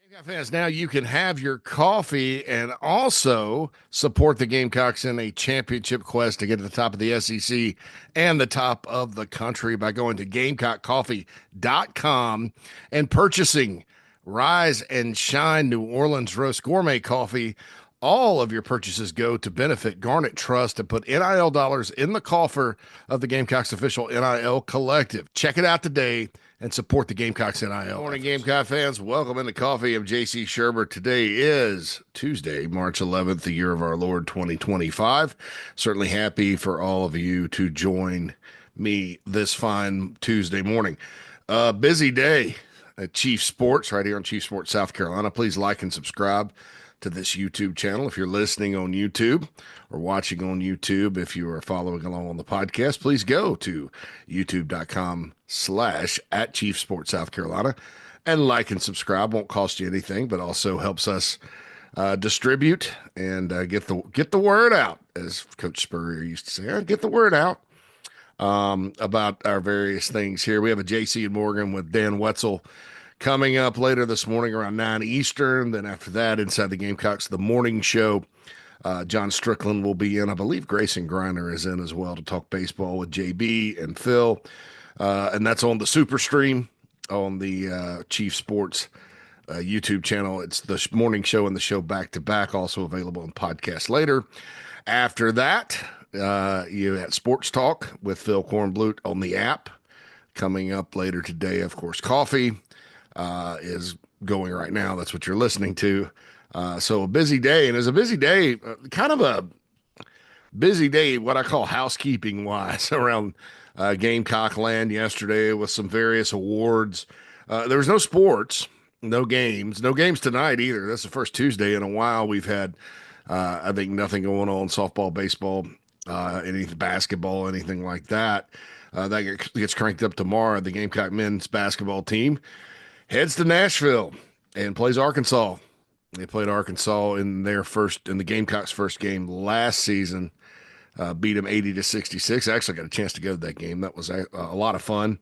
Gamecock fans, now you can have your coffee and also support the Gamecocks in a championship quest to get to the top of the SEC and the top of the country by going to GamecockCoffee.com and purchasing Rise and Shine New Orleans Roast Gourmet Coffee. All of your purchases go to benefit Garnet Trust and put NIL dollars in the coffer of the Gamecocks official NIL collective. Check it out today and support the Gamecocks NIL. Good morning, Gamecock fans. Welcome into Coffee. I'm JC Shurburtt. Today is Tuesday, March 11th, the year of our Lord 2025. Certainly happy for all of you to join me this fine Tuesday morning. Busy day at Chief Sports right here on Chief Sports, South Carolina. Please like and subscribe to this YouTube channel. If you're listening on YouTube or watching on YouTube, if you are following along on the podcast, please go to youtube.com/@Chief Sports South Carolina and like and subscribe. Won't cost you anything, but also helps us distribute and get the word out, as Coach Spurrier used to say. Get the word out about our various things here. We have a JC and Morgan with Dan Wetzel coming up later this morning around 9 Eastern. Then after that, Inside the Gamecocks, the morning show. John Strickland will be in. I believe Grayson Griner is in as well to talk baseball with JB and Phil. And that's on the Super Stream on the Chief Sports YouTube channel. It's the morning show and the show back to back, also available on podcast later. After that, you had Sports Talk with Phil Kornblut on the app coming up later today. Of course, Coffee is going right now. That's what you're listening to. So a busy day, and it's a busy day, kind of a busy day, what I call housekeeping wise around Gamecock land yesterday with some various awards. There was no sports, no games tonight either. That's the first Tuesday in a while we've had, I think, nothing going on, softball, baseball, any basketball, anything like that. That gets cranked up tomorrow. The Gamecock men's basketball team heads to Nashville and plays Arkansas. They played Arkansas in the Gamecocks' first game last season, beat them 80-66. I actually got a chance to go to that game. That was a lot of fun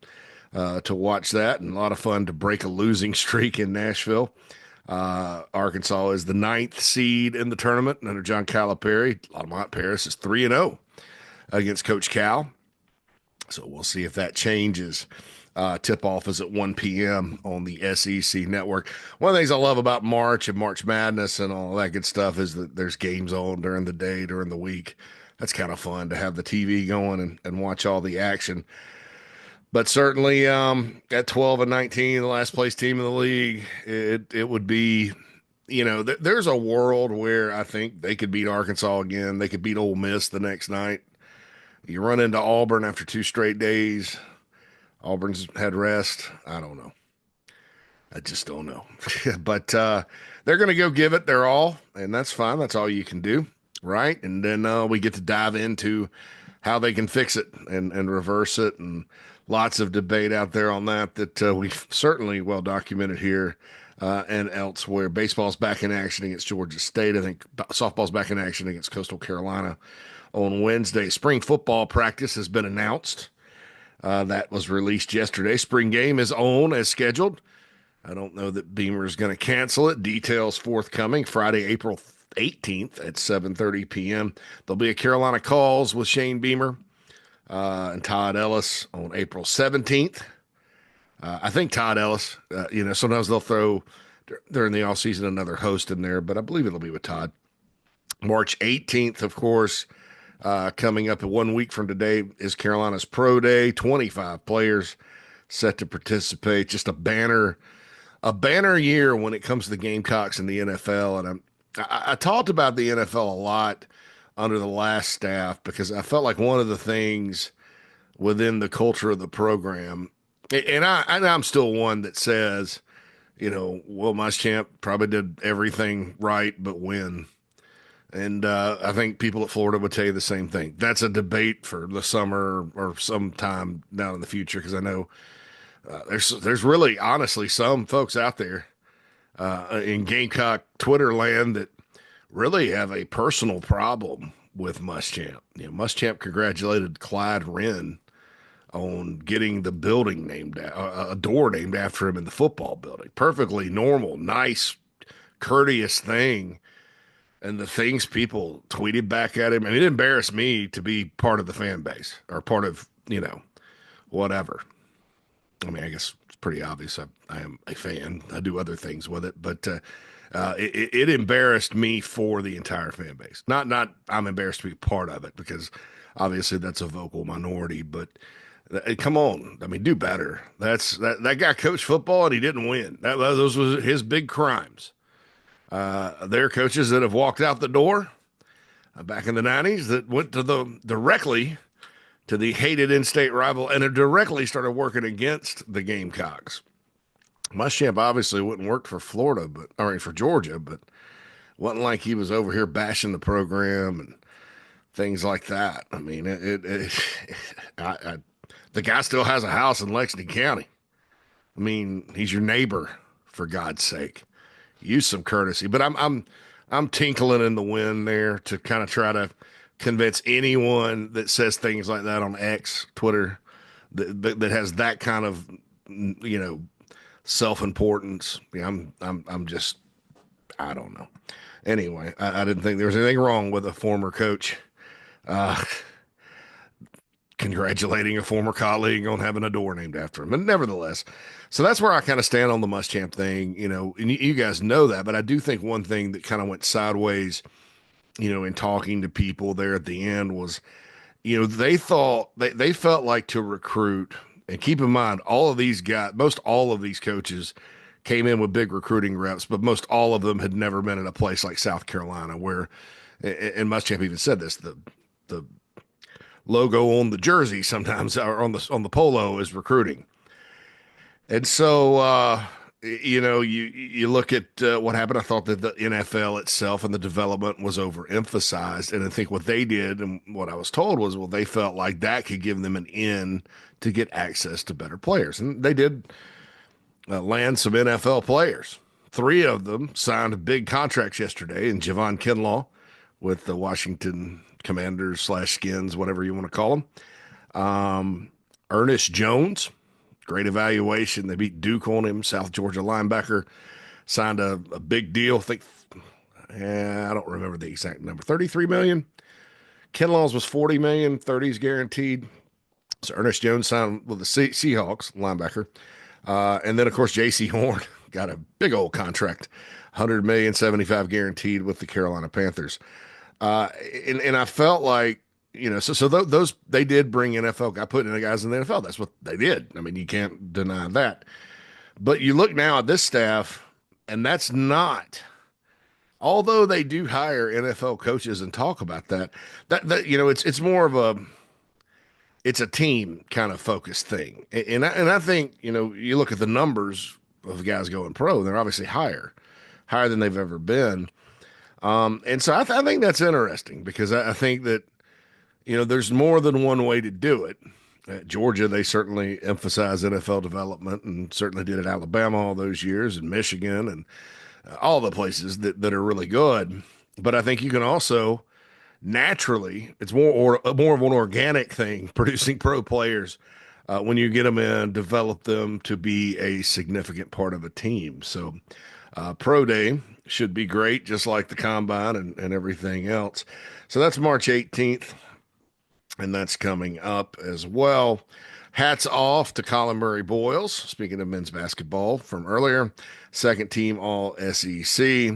to watch that, and a lot of fun to break a losing streak in Nashville. Arkansas is the 9th seed in the tournament under John Calipari. Lamont Paris is 3-0 against Coach Cal. So we'll see if that changes. Tip-off is at 1 p.m. on the SEC network. One of the things I love about March and March Madness and all that good stuff is that there's games on during the day, during the week. That's kind of fun to have the TV going and watch all the action. But certainly at 12-19, the last place team in the league, it would be, there's a world where I think they could beat Arkansas again. They could beat Ole Miss the next night. You run into Auburn after 2 straight days. Auburn's had rest. I don't know. I just don't know. But they're going to go give it their all, and that's fine. That's all you can do, right? And then we get to dive into how they can fix it and reverse it, and lots of debate out there on that we've certainly well documented here and elsewhere. Baseball's back in action against Georgia State. I think softball's back in action against Coastal Carolina on Wednesday. Spring football practice has been announced. That was released yesterday. Spring game is on as scheduled. I don't know that Beamer is going to cancel it. Details forthcoming Friday, April 18th at 7:30 p.m. There'll be a Carolina Calls with Shane Beamer and Todd Ellis on April 17th. I think Todd Ellis, sometimes they'll throw during the offseason another host in there, but I believe it'll be with Todd. March 18th, of course. Coming up in 1 week from today is Carolina's Pro Day. 25 players set to participate. Just a banner year when it comes to the Gamecocks and the NFL. And I talked about the NFL a lot under the last staff because I felt like one of the things within the culture of the program, and I'm still one that says, Will Muschamp probably did everything right but win. And I think people at Florida would tell you the same thing. That's a debate for the summer or sometime down in the future, because I know there's really, honestly, some folks out there in Gamecock Twitter land that really have a personal problem with Muschamp. Muschamp congratulated Clyde Wren on getting the building named a door named after him in the football building. Perfectly normal, nice, courteous thing. And the things people tweeted back at him, and it embarrassed me to be part of the fan base or part of, whatever. I mean, I guess it's pretty obvious. I am a fan. I do other things with it, but it embarrassed me for the entire fan base. Not I'm embarrassed to be part of it because obviously that's a vocal minority. But come on, I mean, do better. That guy coached football and he didn't win. Those was his big crimes. There are coaches that have walked out the door back in the '90s that went to directly to the hated in-state rival and have directly started working against the Gamecocks. Muschamp obviously wouldn't work for Florida, for Georgia, but wasn't like he was over here bashing the program and things like that. I mean, the guy still has a house in Lexington County. I mean, he's your neighbor, for God's sake. Use some courtesy. But I'm tinkling in the wind there to kind of try to convince anyone that says things like that on X, Twitter, that has that kind of self-importance. Yeah, I'm just, I don't know. Anyway, I didn't think there was anything wrong with a former coach congratulating a former colleague on having a door named after him. But nevertheless, so that's where I kind of stand on the Muschamp thing, and you guys know that, but I do think one thing that kind of went sideways, in talking to people there at the end was, they thought they felt like to recruit, and keep in mind, all of these guys, most all of these coaches came in with big recruiting reps, but most all of them had never been in a place like South Carolina where, and Muschamp even said this, the logo on the jersey sometimes or on the polo is recruiting. And so, you look at what happened. I thought that the NFL itself and the development was overemphasized. And I think what they did and what I was told was, well, they felt like that could give them an in to get access to better players. And they did land some NFL players. 3 of them signed big contracts yesterday, and Javon Kinlaw with the Washington Commanders / Skins, whatever you want to call them. Ernest Jones, great evaluation. They beat Duke on him. South Georgia linebacker signed a big deal. I don't remember the exact number. $33 million. Kinlaw's was $40 million. 30's guaranteed. So Ernest Jones signed with the Seahawks linebacker. And then of course J.C. Horn got a big old contract, $100 million, 75 guaranteed with the Carolina Panthers. And I felt like, so those they did bring NFL guy putting the guys in the NFL. That's what they did. I mean, you can't deny that. But you look now at this staff, and that's not. Although they do hire NFL coaches and talk about that it's more of it's a team kind of focused thing. And I think you look at the numbers of guys going pro, they're obviously higher than they've ever been. And so I think that's interesting because I think that, there's more than one way to do it. At Georgia, they certainly emphasize NFL development and certainly did at Alabama all those years and Michigan and all the places that are really good. But I think you can also naturally, it's more of an organic thing, producing pro players when you get them in, develop them to be a significant part of a team. So Pro Day should be great, just like the Combine and everything else. So that's March 18th, and that's coming up as well. Hats off to Colin Murray Boyles, speaking of men's basketball from earlier, second team All SEC.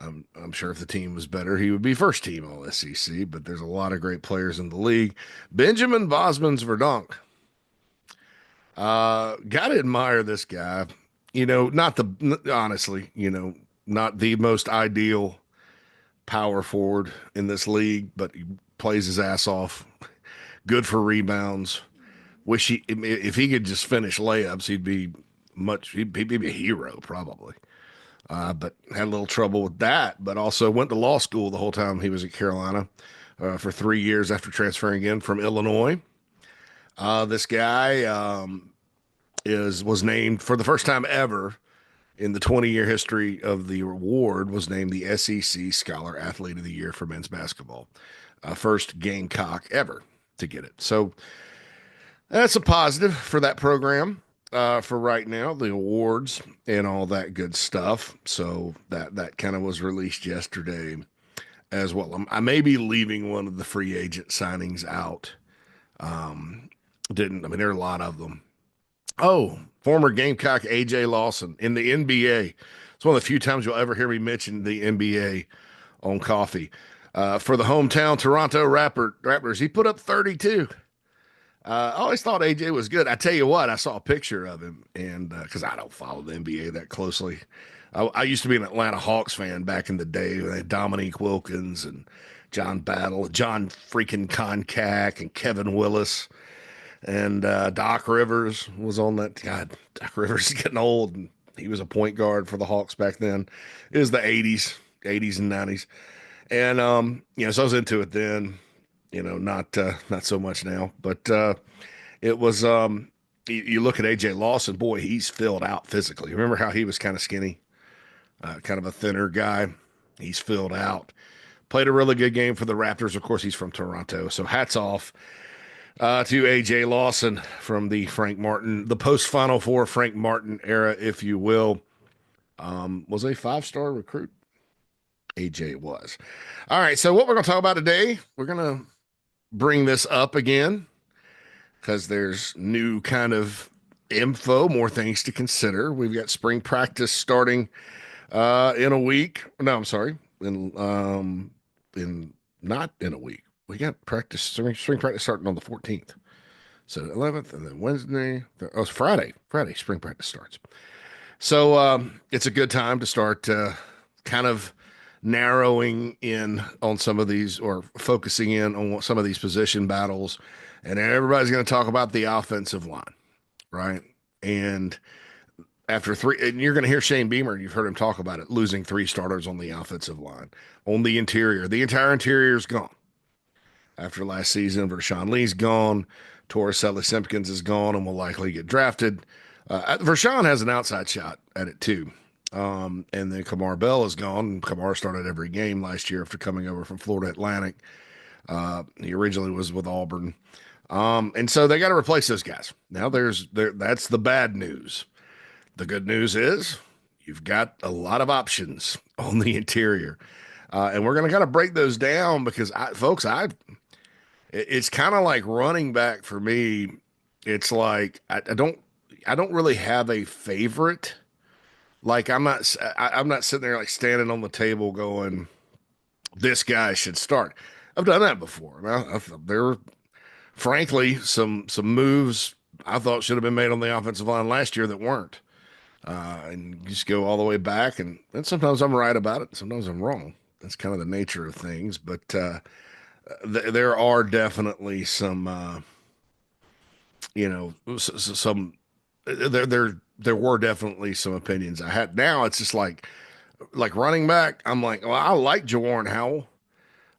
I'm sure if the team was better, he would be first team All SEC, but there's a lot of great players in the league. Benjamin Bosmans Verdonk. Got to admire this guy. Not the most ideal power forward in this league, but he plays his ass off. Good for rebounds. If he could just finish layups, he'd be a hero probably. But had a little trouble with that, but also went to law school the whole time he was at Carolina for 3 years after transferring in from Illinois. This guy was named for the first time ever in the 20-year history of the award, was named the SEC Scholar Athlete of the Year for men's basketball. First Gamecock ever to get it. So That's a positive for that program for right now, the awards and all that good stuff. So that kind of was released yesterday as well. I may be leaving one of the free agent signings out. Um, didn't I mean there are a lot of them. Oh, former Gamecock AJ Lawson in the NBA. It's one of the few times you'll ever hear me mention the NBA on coffee. For the hometown Toronto Raptors, he put up 32. I always thought AJ was good. I tell you what, I saw a picture of him, and because I don't follow the NBA that closely, I used to be an Atlanta Hawks fan back in the day. They had Dominique Wilkins and John Battle, John freaking Concack, and Kevin Willis, and Doc Rivers was on that. God, Doc Rivers is getting old, and he was a point guard for the Hawks back then. It was the '80s and '90s, and so I was into it then. Not so much now, but it was you look at AJ Lawson, boy, he's filled out physically. Remember how he was kind of skinny, kind of a thinner guy? He's filled out. Played a really good game for the Raptors. Of course, he's from Toronto, so hats off to AJ Lawson from the Frank Martin, the post Final Four Frank Martin era, if you will. Was a 5-star recruit. AJ was. All right, so what we're going to talk about today, we're going to bring this up again because there's new kind of info, more things to consider. We've got spring practice starting in a week. No, I'm sorry, in not in a week. We got spring practice starting on the 14th. So the 11th, and then Wednesday. Oh, it's Friday. Friday, spring practice starts. So it's a good time to start kind of narrowing in on some of these or focusing in on some of these position battles. And everybody's going to talk about the offensive line, right? And after three, and you're going to hear Shane Beamer, you've heard him talk about it, losing 3 starters on the offensive line, on the interior. The entire interior is gone. After last season, Vershawn Lee's gone. Torricelli Simpkins is gone and will likely get drafted. Vershawn has an outside shot at it too. And then Kamar Bell is gone. Kamar started every game last year after coming over from Florida Atlantic. He originally was with Auburn. And so they got to replace those guys. Now that's the bad news. The good news is you've got a lot of options on the interior. And we're going to kind of break those down because it's kind of like running back for me. It's like, I don't really have a favorite. Like I'm not sitting there like standing on the table going, this guy should start. I've done that before. There were frankly some moves I thought should have been made on the offensive line last year that weren't. And you just go all the way back, and sometimes I'm right about it, sometimes I'm wrong. That's kind of the nature of things. But there are definitely some, some there were definitely some opinions I had. Now it's just like running back. I'm like, well, I like Jawarn Howell.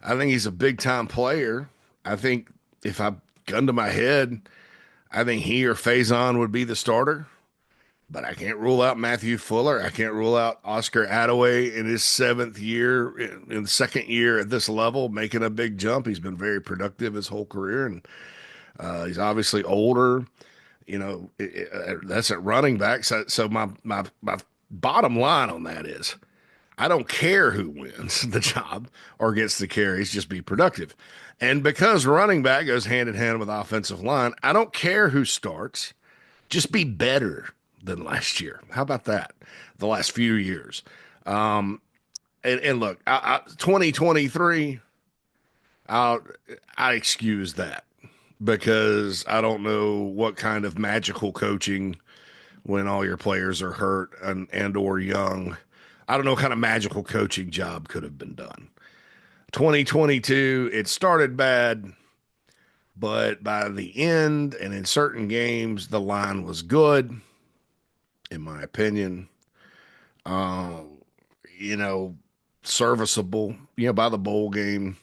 I think he's a big time player. I think if I gun to my head, I think he or Faison would be the starter. But I can't rule out Matthew Fuller. I can't rule out Oscar Attaway in his 7th year, in the 2nd year at this level, making a big jump. He's been very productive his whole career, and he's obviously older. That's at running back. So my bottom line on that is I don't care who wins the job or gets the carries, just be productive. And because running back goes hand in hand with offensive line, I don't care who starts, just be better than last year. How about that? The last few years. And look, 2023, I excuse that because I don't know what kind of magical coaching when all your players are hurt and or young. I don't know what kind of magical coaching job could have been done. 2022, it started bad, but by the end and in certain games, the line was good, in my opinion. Uh, Serviceable. By the bowl game,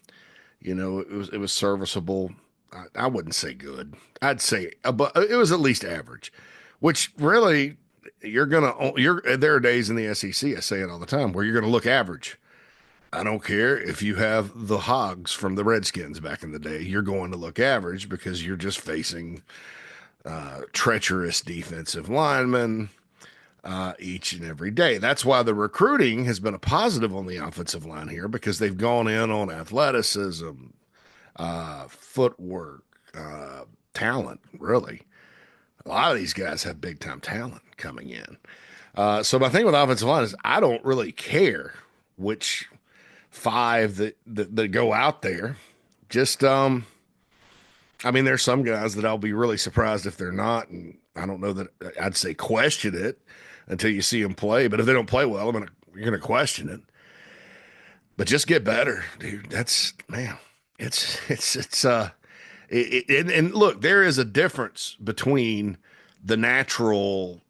it was serviceable. I wouldn't say good. I'd say, but it was at least average, which really there are days in the SEC, I say it all the time, where you're going to look average. I don't care if you have the Hogs from the Redskins back in the day, you're going to look average because you're just facing treacherous defensive linemen each and every day. That's why the recruiting has been a positive on the offensive line here because they've gone in on athleticism, footwork, talent, really. A lot of these guys have big time talent coming in. So my thing with offensive line is I don't really care which five that go out there. Just I mean, there's some guys that I'll be really surprised if they're not, and I don't know that I'd say question it until you see them play. But if they don't play well, you're gonna question it. But just get better, dude. That's man. And look, there is a difference between the natural,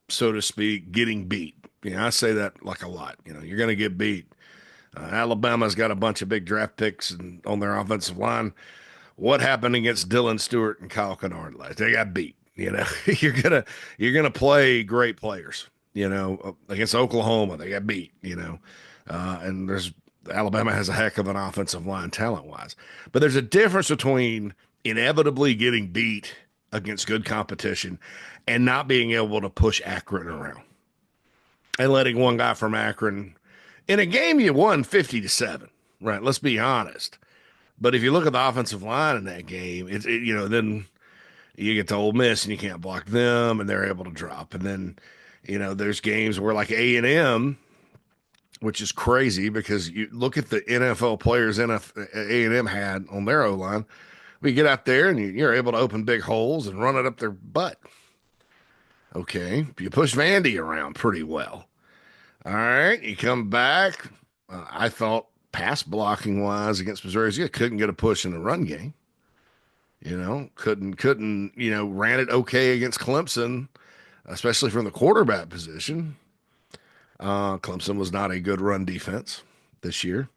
so to speak, getting beat. I say that like a lot. You're gonna get beat. Alabama's got a bunch of big draft picks on their offensive line. What happened against Dylan Stewart and Kyle Kennard last? They got beat. You're gonna play great players. Against Oklahoma, they got beat. And Alabama has a heck of an offensive line talent wise, but there's a difference between inevitably getting beat against good competition and not being able to push Akron around and letting one guy from Akron in a game you won 50-7, right? Let's be honest. But if you look at the offensive line in that game, then you get to Ole Miss and you can't block them, and they're able to drop. And then, there's games where like A&M, which is crazy because you look at the NFL players A&M had on their O-line. We get out there and you're able to open big holes and run it up their butt. Okay, you push Vandy around pretty well. All right, you come back. I thought pass blocking wise against Missouri, you couldn't get a push in the run game. Couldn't ran it okay against Clemson, especially from the quarterback position. Clemson was not a good run defense this year.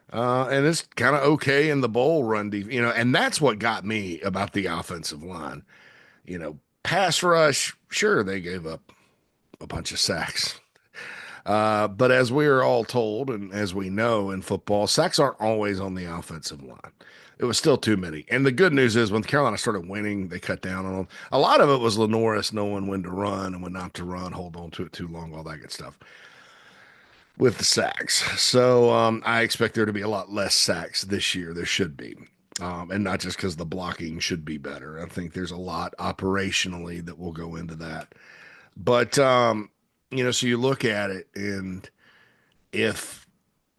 And it's kind of okay in the bowl run defense, and that's what got me about the offensive line. Pass rush, sure, they gave up a bunch of sacks. But as we are all told, and as we know in football, sacks aren't always on the offensive line. It was still too many. And the good news is when Carolina started winning, they cut down on them. A lot of it was Lenoris knowing when to run and when not to run, hold on to it too long, all that good stuff with the sacks. So I expect there to be a lot less sacks this year. There should be. And not just because the blocking should be better. I think there's a lot operationally that will go into that. But, so you look at it, and if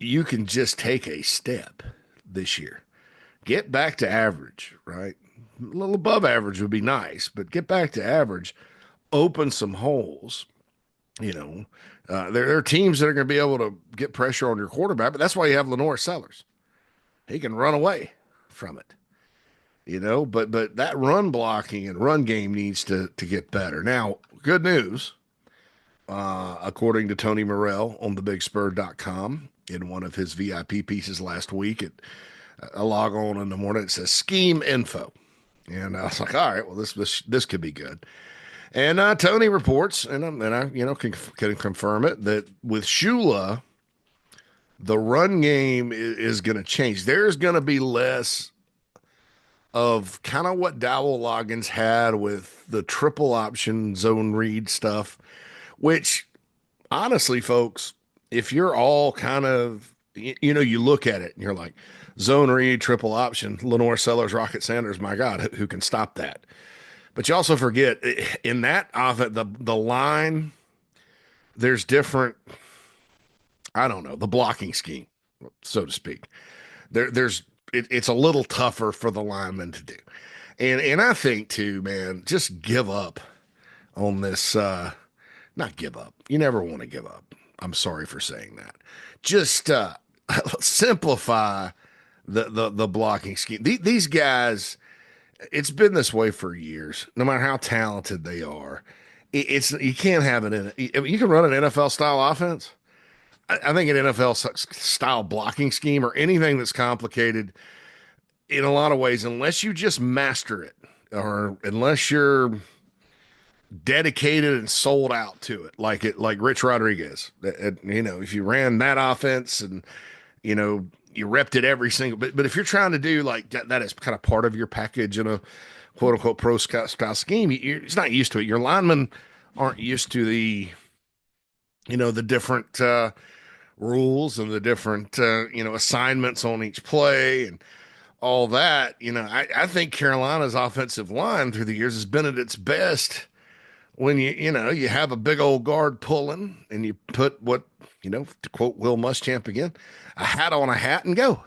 you can just take a step this year, get back to average, right? A little above average would be nice, but get back to average, open some holes. There are teams that are going to be able to get pressure on your quarterback, but that's why you have Lenore Sellers. He can run away from it, but that run blocking and run game needs to get better. Now, good news, according to Tony Morrell on thebigspur.com in one of his VIP pieces last week, I log on in the morning, it says scheme info. And I was like, all right, well, this could be good. And Tony reports, and I can confirm it, that with Shula, the run game is going to change. There's going to be less of kind of what Dowell Loggins had with the triple option zone read stuff, which honestly, folks, if you're all kind of, you look at it and you're like, zone read, triple option, Lenore Sellers, Rocket Sanders, my God, who can stop that? But you also forget in that offense, the line, there's different, I don't know, the blocking scheme, so to speak. It's a little tougher for the linemen to do. And I think too, man, just give up on this, not give up. You never want to give up. I'm sorry for saying that. Just simplify the blocking scheme. These guys, it's been this way for years. No matter how talented they are, you can't have you can run an NFL style offense. I think an NFL style blocking scheme or anything that's complicated in a lot of ways, unless you just master it or unless you're dedicated and sold out to it, like Rich Rodriguez. If you ran that offense and you repped it every single, but if you're trying to do like that is kind of part of your package in a quote unquote pro scout style scheme. He's not used to it. Your linemen aren't used to the different rules and the different assignments on each play and all that. I think Carolina's offensive line through the years has been at its best when you have a big old guard pulling and you put what, to quote Will Muschamp again, a hat on a hat and go.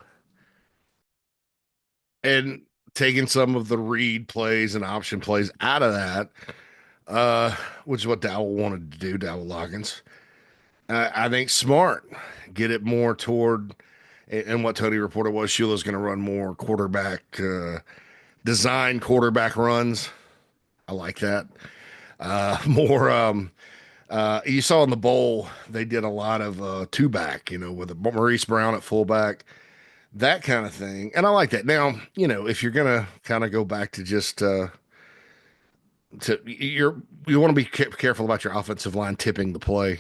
And taking some of the read plays and option plays out of that, uh, which is what Dowell wanted to do, Dowell Loggins. I think smart, get it more toward, and what Tony reported was Shula's going to run more quarterback, design quarterback runs. I like that. More, you saw in the bowl, they did a lot of two back, with Maurice Brown at fullback, that kind of thing. And I like that. Now, if you're going to kind of go back to just, you want to be careful about your offensive line tipping the play,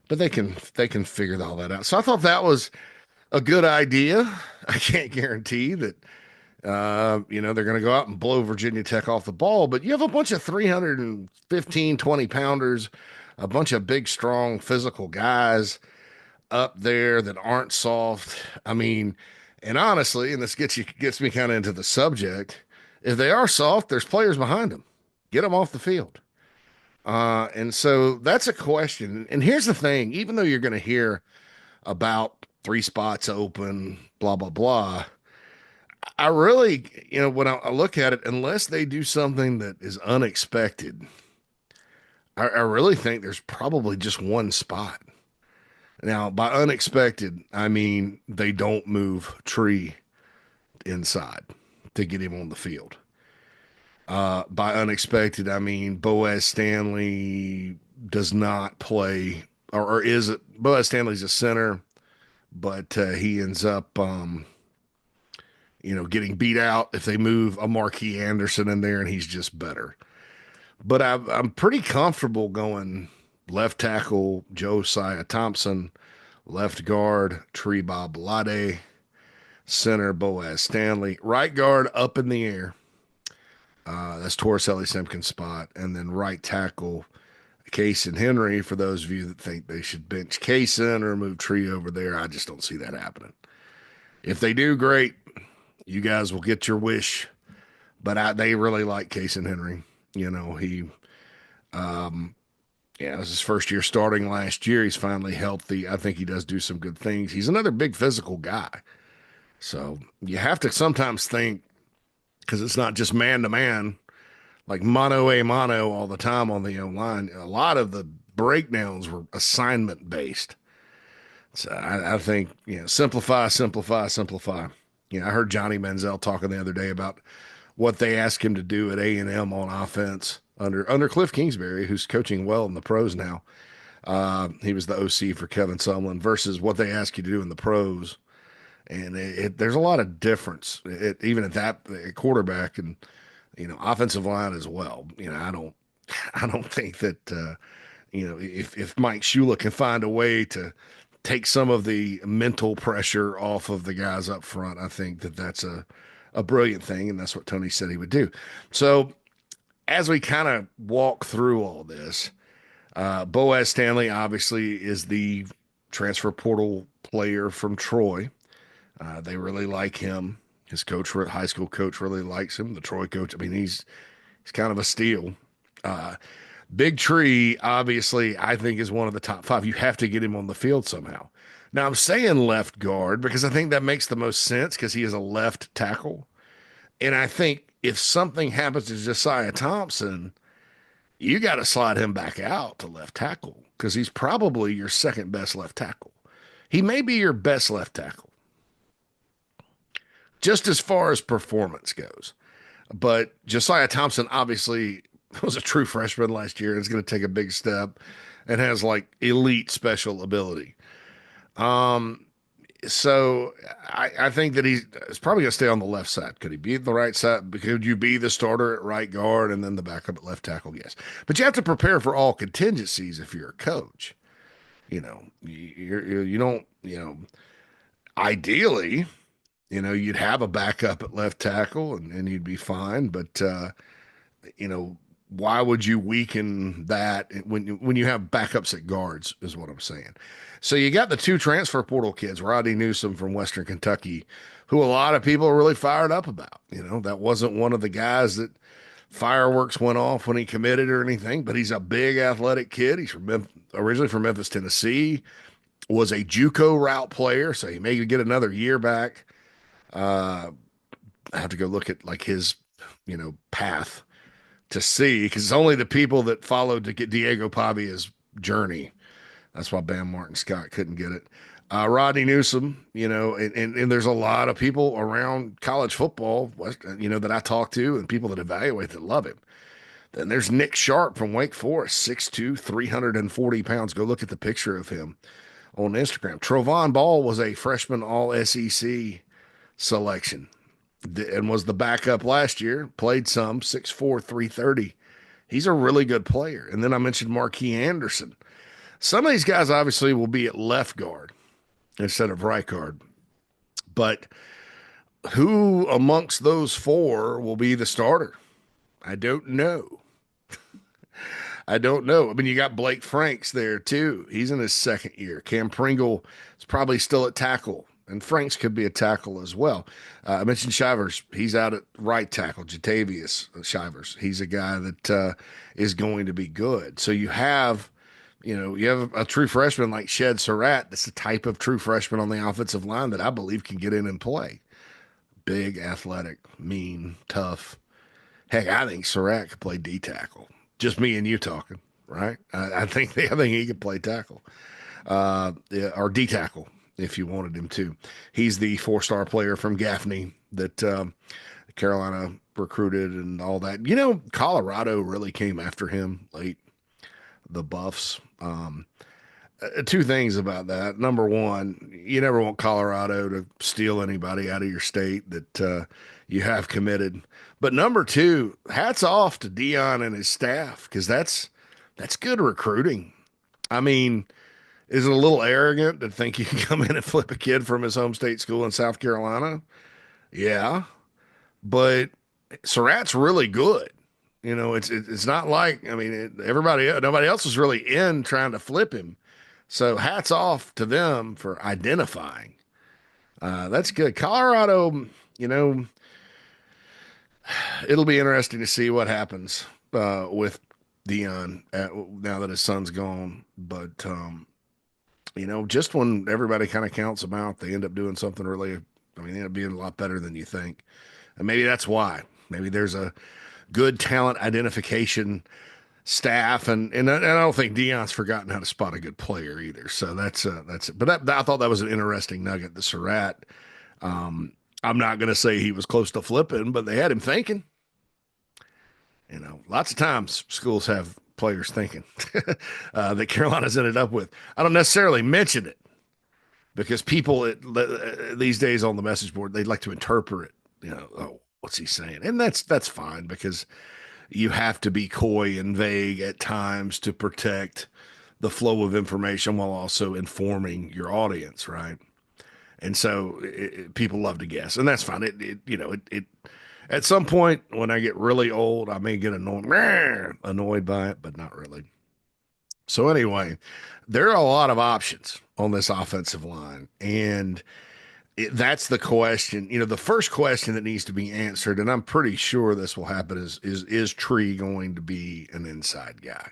but they can figure all that out. So I thought that was a good idea. I can't guarantee that they're going to go out and blow Virginia Tech off the ball, but you have a bunch of 315, 20 pounders, a bunch of big, strong, physical guys up there that aren't soft. I mean, and honestly, and this gets me kind of into the subject. If they are soft, there's players behind them. Get them off the field. And so that's a question. And here's the thing: even though you're going to hear about three spots open, blah blah blah, I really, when I look at it, unless they do something that is unexpected, I really think there's probably just one spot. Now, by unexpected, I mean they don't move Tree inside to get him on the field. By unexpected, I mean Boaz Stanley does not play, or is it? Boaz Stanley's a center, but he ends up, getting beat out if they move a Marquis Anderson in there, and he's just better. But I'm pretty comfortable going left tackle Josiah Thompson, left guard Tree Bob Lade, center Boaz Stanley, right guard up in the air. That's Torricelli Simpkins' spot, and then right tackle Case and Henry. For those of you that think they should bench Cason or move Tree over there, I just don't see that happening. If they do, great. You guys will get your wish. But they really like Case and Henry. He, it was his first year starting last year. He's finally healthy. I think he does do some good things. He's another big physical guy. So you have to sometimes think, because it's not just man to man, like mano a mano all the time on the line. A lot of the breakdowns were assignment based. So I think, simplify, simplify, simplify. I heard Johnny Manziel talking the other day about what they asked him to do at A&M on offense under Cliff Kingsbury, who's coaching well in the pros now. He was the OC for Kevin Sumlin versus what they ask you to do in the pros. And there's a lot of difference, even at that quarterback and, offensive line as well. I don't think that, if Mike Shula can find a way to take some of the mental pressure off of the guys up front, I think that that's a brilliant thing. And that's what Tony said he would do. So as we kind of walk through all this, Boaz Stanley obviously is the transfer portal player from Troy. They really like him. His coach, high school coach, really likes him. The Troy coach, I mean, he's kind of a steal. Big Tree, obviously, I think is one of the top five. You have to get him on the field somehow. Now, I'm saying left guard because I think that makes the most sense because he is a left tackle. And I think if something happens to Josiah Thompson, you got to slide him back out to left tackle because he's probably your second best left tackle. He may be your best left tackle, just as far as performance goes. But Josiah Thompson obviously was a true freshman last year and is going to take a big step and has like elite special ability. So I think that he's probably going to stay on the left side. Could he be the right side? Could you be the starter at right guard and then the backup at left tackle? Yes. But you have to prepare for all contingencies if you're a coach. You don't, ideally, You'd have a backup at left tackle and you'd be fine. But you know, why would you weaken that when you have backups at guards is what I'm saying. So you got the two transfer portal kids, Rodney Newsom from Western Kentucky, who a lot of people are really fired up about. That wasn't one of the guys that fireworks went off when he committed or anything, but he's a big athletic kid. He's originally from Memphis, Tennessee, was a JUCO route player, so he may get another year back. I have to go look at like his, path to see because it's only the people that followed to get Diego Pavia's journey. That's why Bam Martin Scott couldn't get it. Rodney Newsom, and there's a lot of people around college football, that I talk to and people that evaluate that love him. Then there's Nick Sharp from Wake Forest, 6'2", 340 pounds. Go look at the picture of him on Instagram. Trovon Ball was a freshman all SEC selection and was the backup last year, played some, 6'4", 330. He's a really good player. And then I mentioned Marquis Anderson. Some of these guys obviously will be at left guard instead of right guard. But who amongst those four will be the starter? I don't know. I don't know. I mean, you got Blake Franks there too. He's in his second year. Cam Pringle is probably still at tackle, and Franks could be a tackle as well. I mentioned Shivers. He's out at right tackle. Jatavius Shivers. He's a guy that is going to be good. So you have a true freshman like Shed Surratt. That's the type of true freshman on the offensive line that I believe can get in and play. Big, athletic, mean, tough. Heck, I think Surratt could play D tackle. Just me and you talking, right? I think he could play tackle, yeah, or D tackle if you wanted him to. He's the 4-star player from Gaffney that Carolina recruited and all that. Colorado really came after him late. The Buffs. Two things about that. Number one, you never want Colorado to steal anybody out of your state that you have committed. But number two, hats off to Dion and his staff because that's good recruiting. I mean, is it a little arrogant to think you can come in and flip a kid from his home state school in South Carolina? Yeah, but Surratt's really good. It's not like nobody else was really in trying to flip him. So hats off to them for identifying. That's good. Colorado, it'll be interesting to see what happens with Dion now that his son's gone. But just when everybody kind of counts them out, they end up doing something really. They end up being a lot better than you think, and maybe that's why. Maybe there's a good talent identification staff, and I don't think Dion's forgotten how to spot a good player either. So that's it. But I thought that was an interesting nugget. The Surratt. I'm not going to say he was close to flipping, but they had him thinking. Lots of times schools have players thinking that Carolina's ended up with. I don't necessarily mention it because people these days on the message board, they'd like to interpret it. Oh, what's he saying? And that's fine because you have to be coy and vague at times to protect the flow of information while also informing your audience, right? And so people love to guess, and that's fine. It at some point when I get really old, I may get annoyed by it, but not really. So anyway, there are a lot of options on this offensive line, and that's the question. The first question that needs to be answered, and I'm pretty sure this will happen, is Tree going to be an inside guy?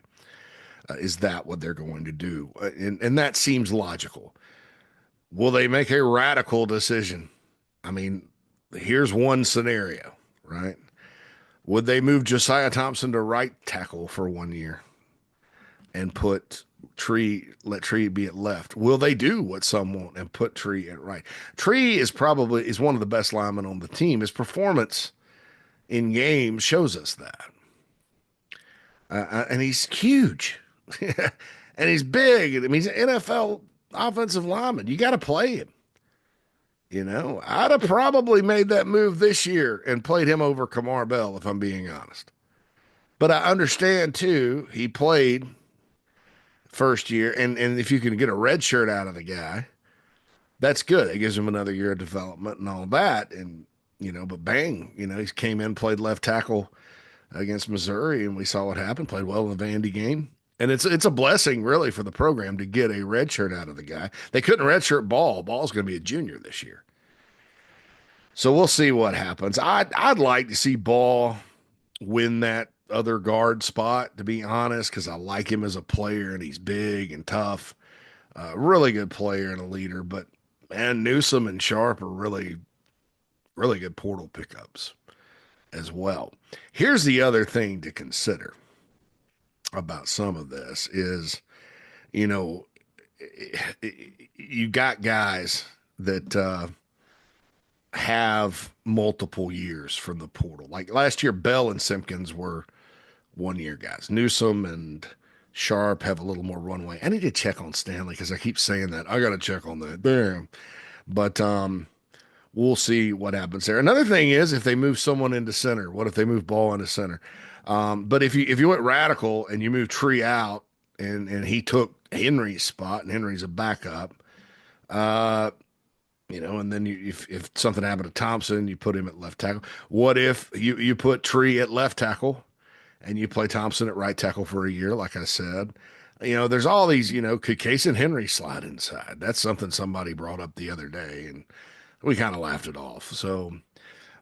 Is that what they're going to do? And that seems logical. Will they make a radical decision? I mean, here's one scenario, right? Would they move Josiah Thompson to right tackle for 1 year and let Tree be at left? Will they do what some want and put Tree at right? Tree is one of the best linemen on the team. His performance in games shows us that. And he's huge. And he's big. I mean, he's an NFL offensive lineman. You got to play him. I'd have probably made that move this year and played him over Kamar Bell, if I'm being honest. But I understand, too, he played first year, and if you can get a red shirt out of the guy, That's good. It gives him another year of development and all that. And, but bang, he came in, played left tackle against Missouri, and we saw what happened. Played well in the Vandy game. And it's a blessing, really, for the program to get a red shirt out of the guy. They couldn't redshirt Ball. Ball's going to be a junior this year. So we'll see what happens. I'd like to see Ball win that other guard spot, to be honest, because I like him as a player and he's big and tough. Really good player and a leader. But man, Newsome and Sharp are really, really good portal pickups as well. Here's the other thing to consider about some of this is, you know, you got guys that have multiple years from the portal. Like last year, Bell and Simpkins were 1 year guys. Newsome and Sharp have a little more runway. I need to check on Stanley because I keep saying that. I got to check on that. Damn. But we'll see what happens there. Another thing is if they move someone into center. What if they move Ball into center? But if you went radical and you move Tree out and he took Henry's spot and Henry's a backup, uh, and then if something happened to Thompson, you put him at left tackle. What if you put Tree at left tackle and you play Thompson at right tackle for a year, like I said? There's all these, could Case and Henry slide inside? That's something somebody brought up the other day, and we kind of laughed it off. So,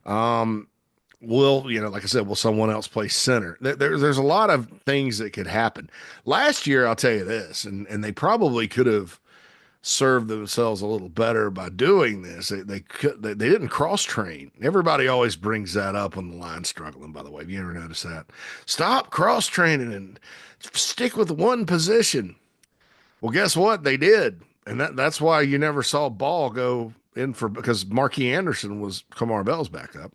like I said, will someone else play center? There's a lot of things that could happen. Last year, I'll tell you this, and they probably could have served themselves a little better by doing this. They didn't cross train. Everybody always brings that up when the line's struggling. By the way, have you ever noticed that? Stop cross training and stick with one position. Well, guess what? They did, and that's why you never saw Ball go in because Marquis Anderson was Kamar Bell's backup,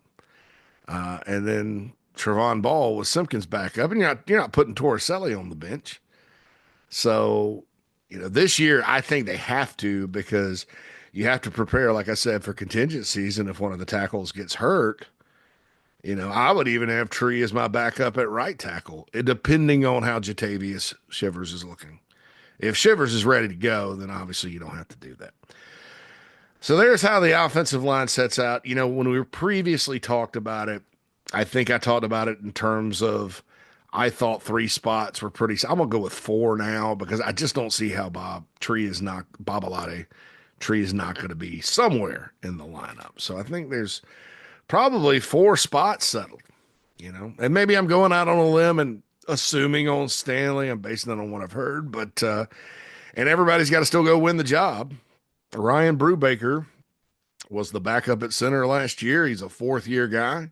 and then Trevon Ball was Simpkins' backup, and you're not putting Torricelli on the bench. So, this year I think they have to because you have to prepare, like I said, for contingencies. And if one of the tackles gets hurt, I would even have Tree as my backup at right tackle, depending on how Jatavius Shivers is looking. If Shivers is ready to go, then obviously you don't have to do that. So there's how the offensive line sets out. When we previously talked about it, I think I talked about it in terms of I thought 3 spots were pretty. I'm gonna go with 4 now because I just don't see how Babalade Tree is not going to be somewhere in the lineup. So I think there's probably 4 spots settled. And maybe I'm going out on a limb and assuming on Stanley. I'm basing that on what I've heard, but and everybody's got to still go win the job. Ryan Brubaker was the backup at center last year. He's a 4th-year guy.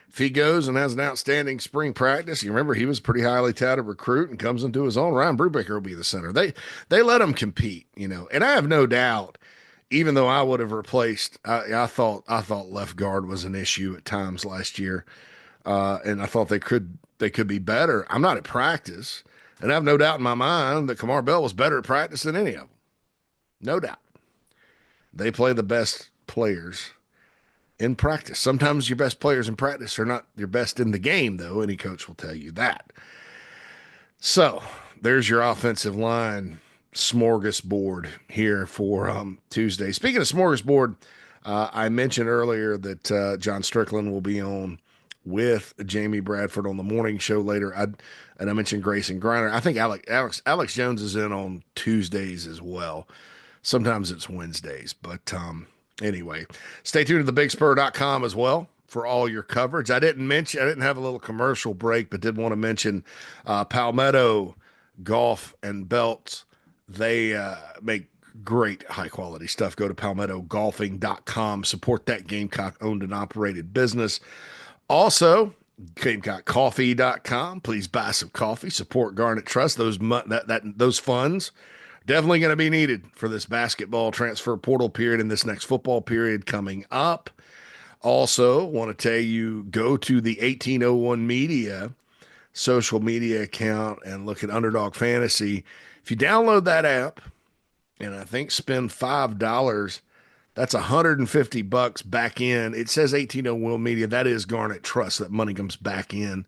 If he goes and has an outstanding spring practice, you remember he was a pretty highly touted recruit and comes into his own. Ryan Brubaker will be the center. They let him compete, and I have no doubt. Even though I would have replaced, I thought left guard was an issue at times last year, and I thought they could be better. I'm not at practice, and I have no doubt in my mind that Kamar Bell was better at practice than any of them. No doubt. They play the best players in practice. Sometimes your best players in practice are not your best in the game, though. Any coach will tell you that. So there's your offensive line smorgasbord here for Tuesday. Speaking of smorgasbord, I mentioned earlier that John Strickland will be on with Jamie Bradford on the morning show later. And I mentioned Grayson Griner. I think Alex Jones is in on Tuesdays as well. Sometimes it's Wednesdays, but anyway, stay tuned to thebigspur.com as well for all your coverage. I didn't have a little commercial break, but did want to mention Palmetto Golf and Belts. They make great high quality stuff. Go to palmettogolfing.com, support that Gamecock owned and operated business. Also, GamecockCoffee.com. Please buy some coffee, support Garnet Trust. Those funds definitely going to be needed for this basketball transfer portal period and this next football period coming up. Also, want to tell you, go to the 1801 Media social media account and look at Underdog Fantasy. If you download that app and I think spend $5, that's $150 back in. It says 1801 Media. That is Garnet Trust. That money comes back in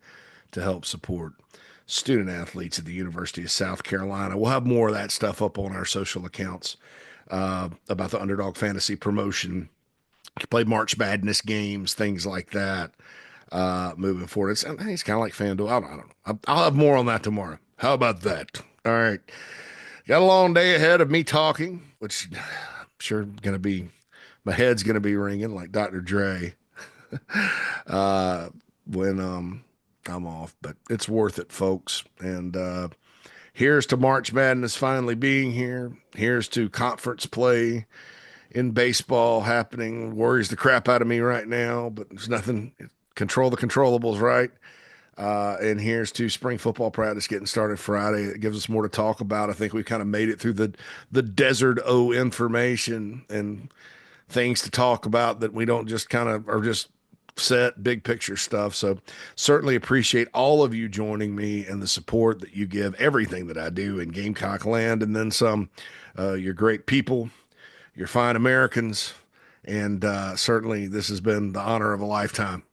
to help support student athletes at the University of South Carolina. We'll have more of that stuff up on our social accounts about the Underdog Fantasy promotion. Play March Madness games, things like that. Moving forward, it's kind of like FanDuel. I don't know. I'll have more on that tomorrow. How about that? All right. Got a long day ahead of me talking, which I'm sure gonna be my head's gonna be ringing like Dr. Dre uh, when I'm off, but it's worth it, folks. And here's to March Madness finally being here. Here's to conference play in baseball happening. Worries the crap out of me right now, but there's nothing. Control the controllables, right? And here's to spring football practice getting started Friday. It gives us more to talk about. I think we kind of made it through the desert O information and things to talk about that we don't just kind of are just set big picture stuff. So certainly appreciate all of you joining me and the support that you give everything that I do in Gamecock land and then some. You're great people, you're fine Americans, and certainly this has been the honor of a lifetime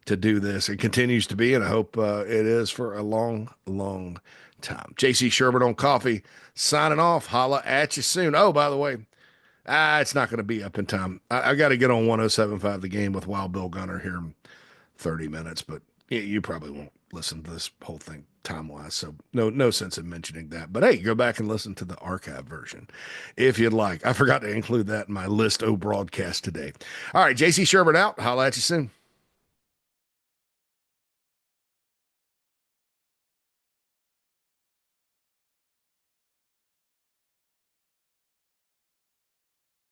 to do this. It continues to be, and I hope it is for a long, long time. JC Shurburtt on coffee, signing off. Holla at you soon. Oh, by the way, it's not going to be up in time. I got to get on 107.5 The Game with Wild Bill Gunner here in 30 minutes, but you probably won't listen to this whole thing time-wise, so no sense in mentioning that. But hey, go back and listen to the archive version if you'd like. I forgot to include that in my list of broadcast today. All right, JC Shurburtt out. Holla at you soon.